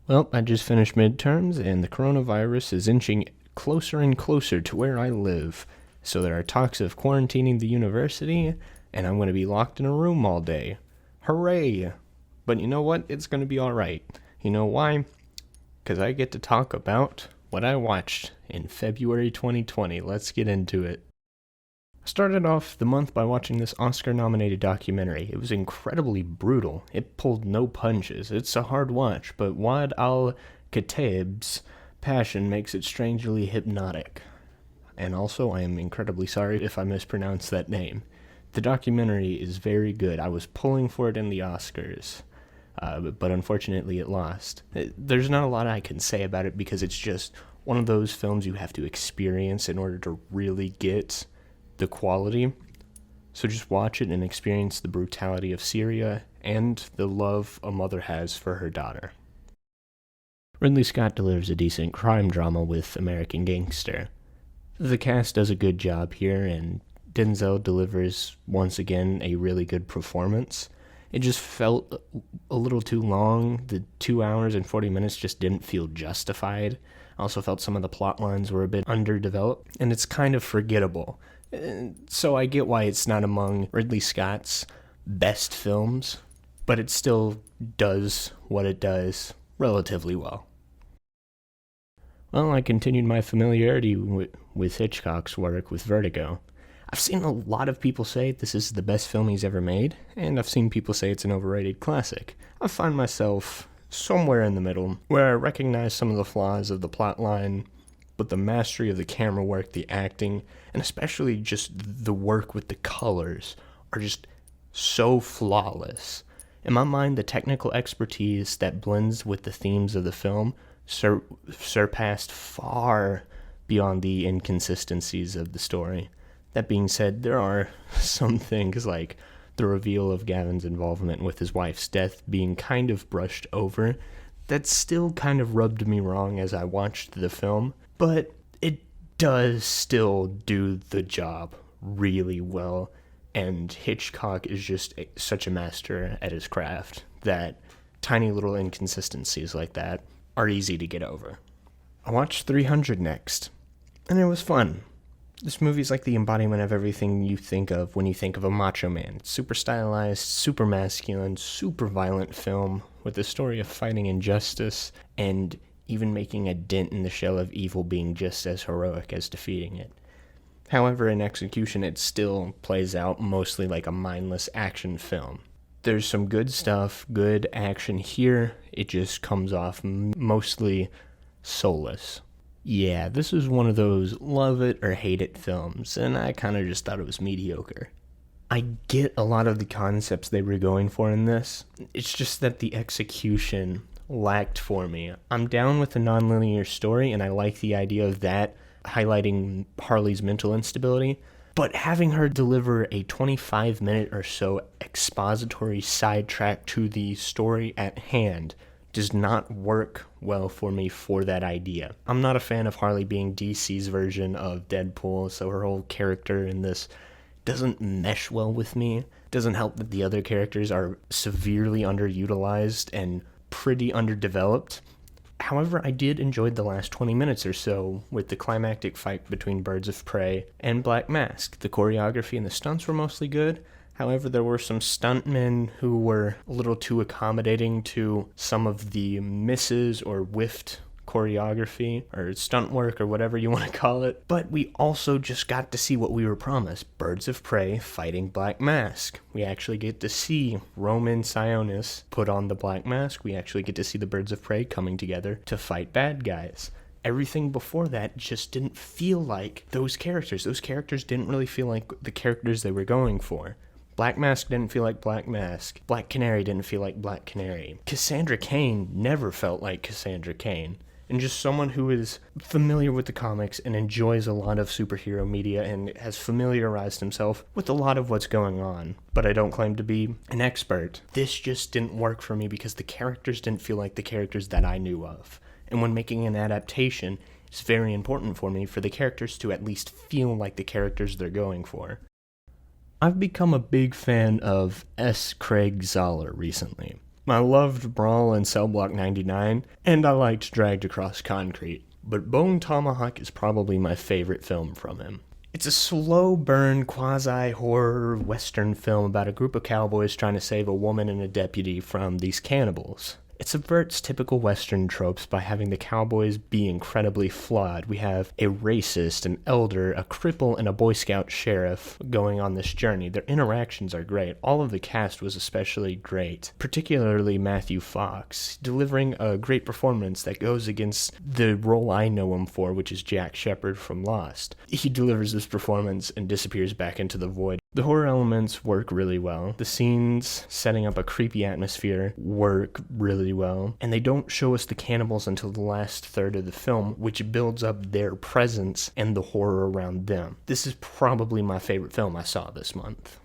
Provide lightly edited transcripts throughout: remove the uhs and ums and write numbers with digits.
Well, I just finished midterms, and the coronavirus is inching closer and closer to where I live. So there are talks of quarantining the university, and I'm going to be locked in a room all day. Hooray! But you know what? It's going to be alright. You know why? Because I get to talk about what I watched in February 2020. Let's get into it. I started off the month by watching this Oscar nominated documentary. It was incredibly brutal. It pulled no punches. It's a hard watch, but Wad al Kataib's passion makes it strangely hypnotic. And also, I am incredibly sorry if I mispronounced that name. The documentary is very good. I was pulling for it in the Oscars, but unfortunately it lost. There's not a lot I can say about it because it's just one of those films you have to experience in order to really get the quality. So just watch it and experience the brutality of Syria and the love a mother has for her daughter. Ridley Scott delivers a decent crime drama with American Gangster. The cast does a good job here, and Denzel delivers once again a really good performance. It just felt a little too long. The 2 hours and 40 minutes just didn't feel justified. I also felt some of the plot lines were a bit underdeveloped, and it's kind of forgettable. So I get why it's not among Ridley Scott's best films, but it still does what it does relatively well. Well, I continued my familiarity with Hitchcock's work with Vertigo. I've seen a lot of people say this is the best film he's ever made, and I've seen people say it's an overrated classic. I find myself somewhere in the middle, where I recognize some of the flaws of the plotline, but the mastery of the camera work, the acting, and especially just the work with the colors are just so flawless. In my mind, the technical expertise that blends with the themes of the film surpassed far beyond the inconsistencies of the story. That being said, there are some things like the reveal of Gavin's involvement with his wife's death being kind of brushed over that still kind of rubbed me wrong as I watched the film, but it does still do the job really well, and Hitchcock is just such a master at his craft that tiny little inconsistencies like that are easy to get over. I watched 300 next, and it was fun. This movie's like the embodiment of everything you think of when you think of a macho man. It's super stylized, super masculine, super violent film with a story of fighting injustice and even making a dent in the shell of evil being just as heroic as defeating it. However, in execution, it still plays out mostly like a mindless action film. There's some good stuff, good action here. It just comes off mostly soulless. Yeah, this is one of those love it or hate it films, and I kind of just thought it was mediocre. I get a lot of the concepts they were going for in this. It's just that the execution lacked for me. I'm down with the nonlinear story, and I like the idea of that highlighting Harley's mental instability, but having her deliver a 25-minute or so expository sidetrack to the story at hand does not work well for me for that idea. I'm not a fan of Harley being DC's version of Deadpool, so her whole character in this doesn't mesh well with me. It doesn't help that the other characters are severely underutilized and pretty underdeveloped. However, I did enjoy the last 20 minutes or so with the climactic fight between Birds of Prey and Black Mask. The choreography and the stunts were mostly good. However, there were some stuntmen who were a little too accommodating to some of the misses or whiffed choreography or stunt work or whatever you want to call it. But we also just got to see what we were promised. Birds of Prey fighting Black Mask. We actually get to see Roman Sionis put on the Black Mask. We actually get to see the Birds of Prey coming together to fight bad guys. Everything before that just didn't feel like those characters. Those characters didn't really feel like the characters they were going for. Black Mask didn't feel like Black Mask. Black Canary didn't feel like Black Canary. Cassandra Cain never felt like Cassandra Cain. And just someone who is familiar with the comics and enjoys a lot of superhero media and has familiarized himself with a lot of what's going on, but I don't claim to be an expert. This just didn't work for me because the characters didn't feel like the characters that I knew of. And when making an adaptation, it's very important for me for the characters to at least feel like the characters they're going for. I've become a big fan of S. Craig Zahler recently. I loved Brawl and Cell Block 99, and I liked Dragged Across Concrete, but Bone Tomahawk is probably my favorite film from him. It's a slow burn, quasi-horror western film about a group of cowboys trying to save a woman and a deputy from these cannibals. It subverts typical Western tropes by having the cowboys be incredibly flawed. We have a racist, an elder, a cripple, and a Boy Scout sheriff going on this journey. Their interactions are great. All of the cast was especially great, particularly Matthew Fox, delivering a great performance that goes against the role I know him for, which is Jack Shephard from Lost. He delivers this performance and disappears back into the void. The horror elements work really well. The scenes setting up a creepy atmosphere work really well. And they don't show us the cannibals until the last third of the film, which builds up their presence and the horror around them. This is probably my favorite film I saw this month.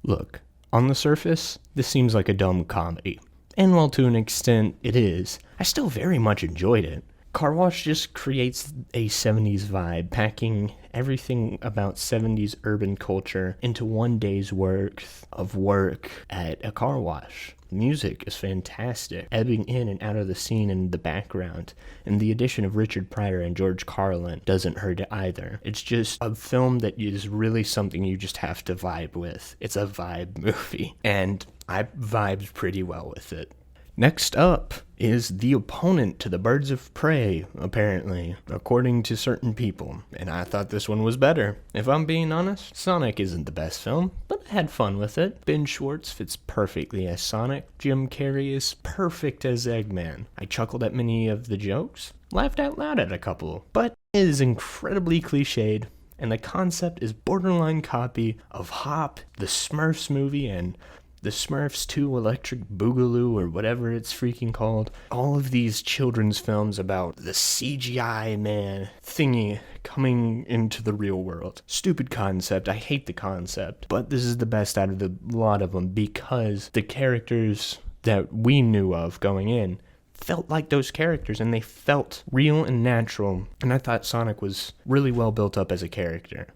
Look, on the surface, this seems like a dumb comedy. And while to an extent it is, I still very much enjoyed it. Car Wash just creates a 70s vibe, packing everything about 70s urban culture into one day's worth of work at a car wash. Music is fantastic, ebbing in and out of the scene in the background, and the addition of Richard Pryor and George Carlin doesn't hurt it either. It's just a film that is really something you just have to vibe with. It's a vibe movie, and I vibed pretty well with it. Next up is the opponent to the Birds of Prey, apparently, according to certain people, and I thought this one was better. If I'm being honest, Sonic isn't the best film, but I had fun with it. Ben Schwartz fits perfectly as Sonic. Jim Carrey is perfect as Eggman. I chuckled at many of the jokes, laughed out loud at a couple, but it is incredibly cliched, and the concept is borderline copy of Hop, the Smurfs movie, and the Smurfs 2 Electric Boogaloo, or whatever it's freaking called. All of these children's films about the CGI man thingy coming into the real world. Stupid concept. I hate the concept. But this is the best out of the lot of them because the characters that we knew of going in felt like those characters, and they felt real and natural. And I thought Sonic was really well built up as a character.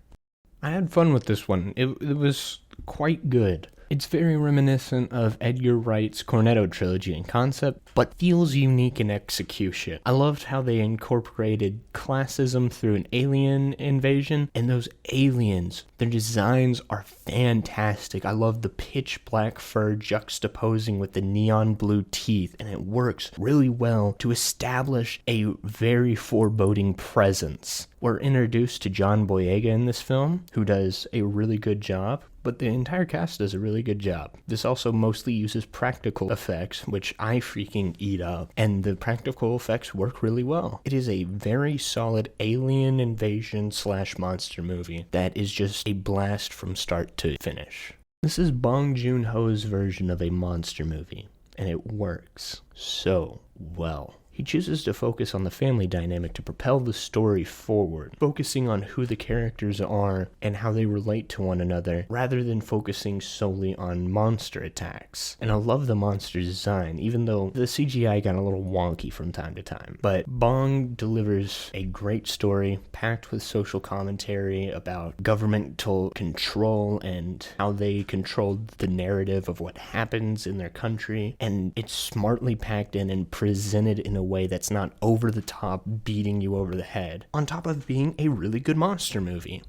I had fun with this one. It was quite good. It's very reminiscent of Edgar Wright's Cornetto trilogy in concept, but feels unique in execution. I loved how they incorporated classism through an alien invasion, and those aliens, their designs are fantastic. I love the pitch black fur juxtaposing with the neon blue teeth, and it works really well to establish a very foreboding presence. We're introduced to John Boyega in this film, who does a really good job, but the entire cast does a really good job. This also mostly uses practical effects, which I freaking eat up, and the practical effects work really well. It is a very solid alien invasion / monster movie that is just a blast from start to finish. This is Bong Joon-ho's version of a monster movie, and it works so well. He chooses to focus on the family dynamic to propel the story forward, focusing on who the characters are and how they relate to one another, rather than focusing solely on monster attacks. And I love the monster design, even though the CGI got a little wonky from time to time. But Bong delivers a great story, packed with social commentary about governmental control and how they controlled the narrative of what happens in their country, and it's smartly packed in and presented in a way that's not over the top, beating you over the head, on top of being a really good monster movie.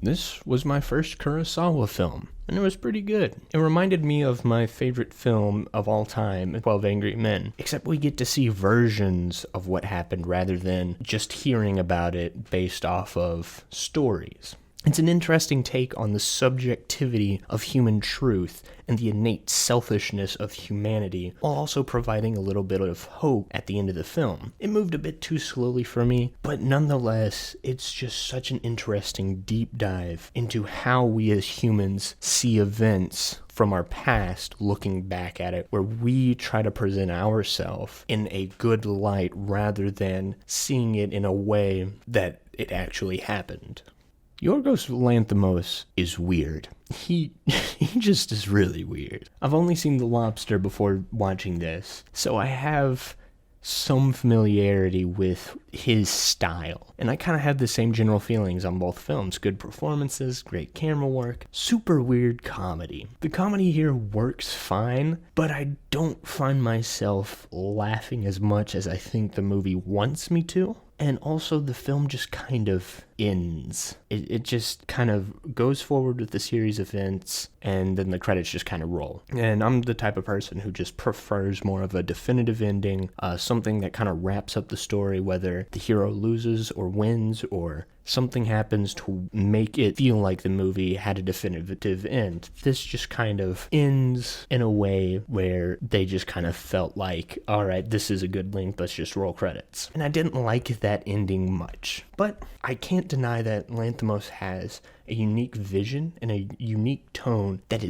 This was my first Kurosawa film, and it was pretty good. It reminded me of my favorite film of all time, 12 Angry Men, except we get to see versions of what happened rather than just hearing about it based off of stories. It's an interesting take on the subjectivity of human truth and the innate selfishness of humanity, while also providing a little bit of hope at the end of the film. It moved a bit too slowly for me, but nonetheless, it's just such an interesting deep dive into how we as humans see events from our past, looking back at it, where we try to present ourselves in a good light rather than seeing it in a way that it actually happened. Yorgos Lanthimos is weird. He just is really weird. I've only seen The Lobster before watching this, so I have some familiarity with his style. And I kind of had the same general feelings on both films. Good performances, great camera work, super weird comedy. The comedy here works fine, but I don't find myself laughing as much as I think the movie wants me to. And also the film just kind of ends. It just kind of goes forward with the series of events, and then the credits just kind of roll. And I'm the type of person who just prefers more of a definitive ending, something that kind of wraps up the story, whether the hero loses or wins, or something happens to make it feel like the movie had a definitive end. This just kind of ends in a way where they just kind of felt like, all right, this is a good length, let's just roll credits. And I didn't like that ending much. But I can't deny that Lanthimos has a unique vision and a unique tone that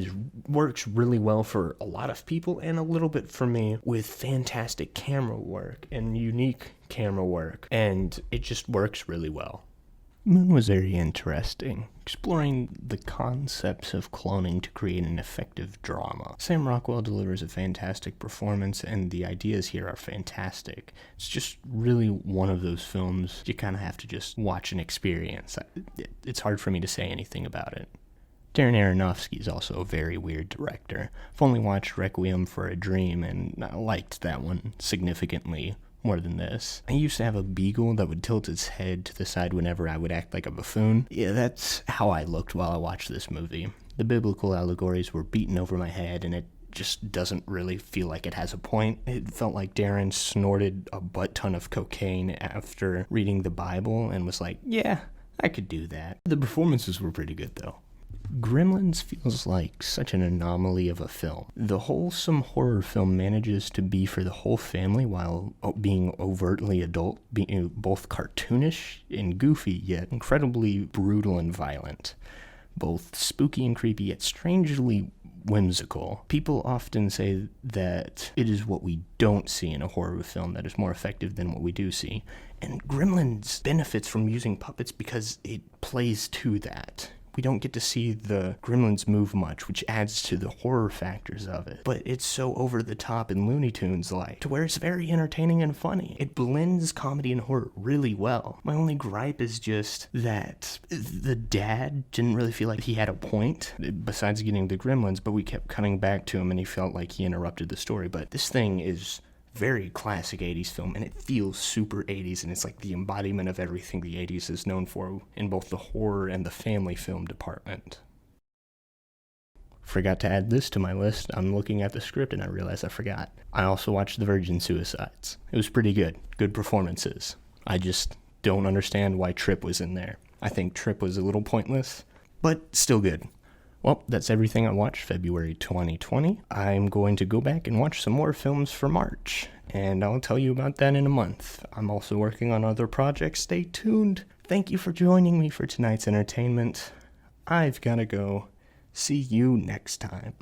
works really well for a lot of people and a little bit for me, with fantastic camera work and unique camera work, and it just works really well. Moon was very interesting, exploring the concepts of cloning to create an effective drama. Sam Rockwell delivers a fantastic performance, and the ideas here are fantastic. It's just really one of those films you kind of have to just watch and experience. It's hard for me to say anything about it. Darren Aronofsky is also a very weird director. I've only watched Requiem for a Dream, and I liked that one significantly more than this. I used to have a beagle that would tilt its head to the side whenever I would act like a buffoon. Yeah, that's how I looked while I watched this movie. The biblical allegories were beaten over my head, and it just doesn't really feel like it has a point. It felt like Darren snorted a butt ton of cocaine after reading the Bible and was like, yeah, I could do that. The performances were pretty good, though. Gremlins feels like such an anomaly of a film. The wholesome horror film manages to be for the whole family while being overtly adult, being both cartoonish and goofy, yet incredibly brutal and violent. Both spooky and creepy, yet strangely whimsical. People often say that it is what we don't see in a horror film that is more effective than what we do see. And Gremlins benefits from using puppets because it plays to that. We don't get to see the gremlins move much, which adds to the horror factors of it. But it's so over the top and Looney Tunes-like, to where it's very entertaining and funny. It blends comedy and horror really well. My only gripe is just that the dad didn't really feel like he had a point, besides getting the gremlins, but we kept cutting back to him and he felt like he interrupted the story. But this thing is very classic 80s film, and it feels super 80s, and it's like the embodiment of everything the 80s is known for in both the horror and the family film department. Forgot to add this to my list. I'm looking at the script and I realized I forgot. I also watched The Virgin Suicides. It was pretty good. Good performances. I just don't understand why Tripp was in there. I think Tripp was a little pointless, but still good. Well, that's everything I watched February 2020. I'm going to go back and watch some more films for March, and I'll tell you about that in a month. I'm also working on other projects. Stay tuned. Thank you for joining me for tonight's entertainment. I've got to go. See you next time.